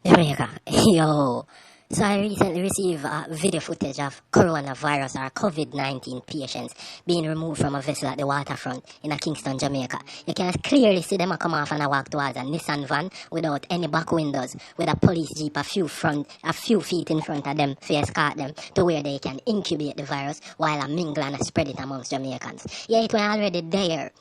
Jamaica, yo. So I recently received video footage of coronavirus or COVID-19 patients being removed from a vessel at the waterfront in Kingston, Jamaica. You can clearly see them come off and walk towards a Nissan van without any back windows, with a police jeep a few feet in front of them to escort them to where they can incubate the virus while a mingle and spread it amongst Jamaicans. Yeah, it was already there,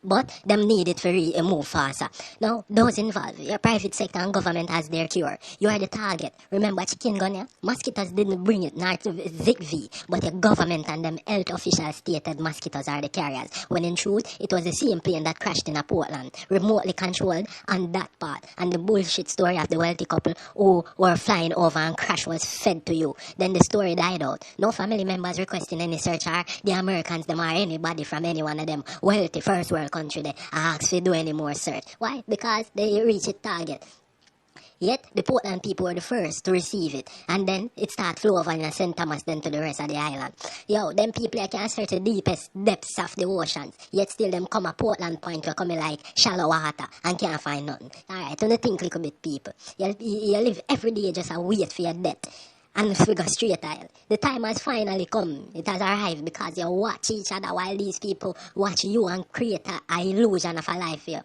but them need it to move faster. Now, those involved, your private sector and government has their cure. You are the target. Remember chicken gun, yeah? Mosquitoes didn't bring it, not ZigV, but your government and them health officials stated mosquitoes are the carriers, when in truth, it was the same plane that crashed in a Portland, remotely controlled on that part, and the bullshit story of the wealthy couple who were flying over and crash was fed to you. Then the story died out. No family members requesting any search, or the Americans, them, or anybody from any one of them wealthy first world country they ask to do any more search. Why? Because they reach its target. Yet, the Portland people were the first to receive it. And then, it started flow over in St. Thomas then to the rest of the island. Yo, them people can search the deepest depths of the oceans. Yet still them come a Portland point where coming like shallow water and can't find nothing. Alright, don't think little bit people. You live every day just a wait for your death. And we go straight aisle. The time has finally come. It has arrived because you watch each other while these people watch you and create an illusion of a life here.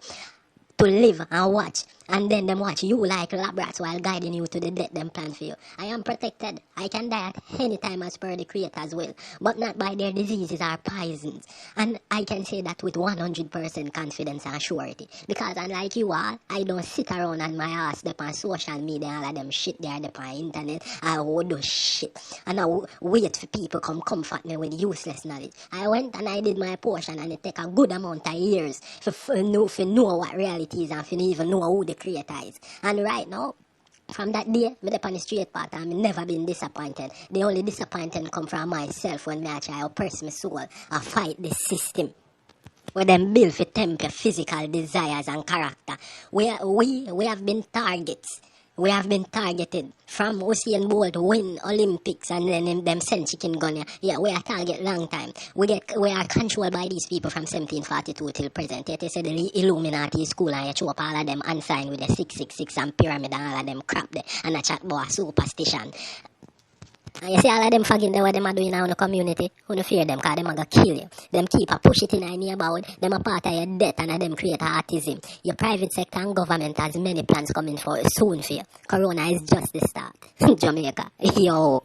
To live and watch, and then them watch you like lab rats while guiding you to the death them plan for you. I am protected. I can die at any time as per the Creator's will, but not by their diseases or poisons. And I can say that with 100% confidence and surety, because unlike you all, I don't sit around on my ass up on social media and all of them shit there up on internet. I would do shit, and I wait for people come comfort me with useless knowledge. I went and I did my portion, and it take a good amount of years for know what reality is and for even know who the creator is. And right now, from that day, me up on the straight path, I've never been disappointed. The only disappointment come from myself when I try to oppress my soul and fight the system where them build for temper, physical desires and character. We have been targets. We have been targeted from Usain Bolt win Olympics and then them send chicken gun. Yeah, we are target long time. We are controlled by these people from 1742 till present. Yet they say the Illuminati school and you show up all of them unsigned with the 666 and pyramid and all of them crap there and a chat about superstition. And you see all of them fagging there what them are doing now in the community. You don't fear them because them are going to kill you. Them keep a push it in your neighborhood. Them a part of your death and them create autism. Your private sector and government has many plans coming for soon for you. Corona is just the start. Jamaica. Yo.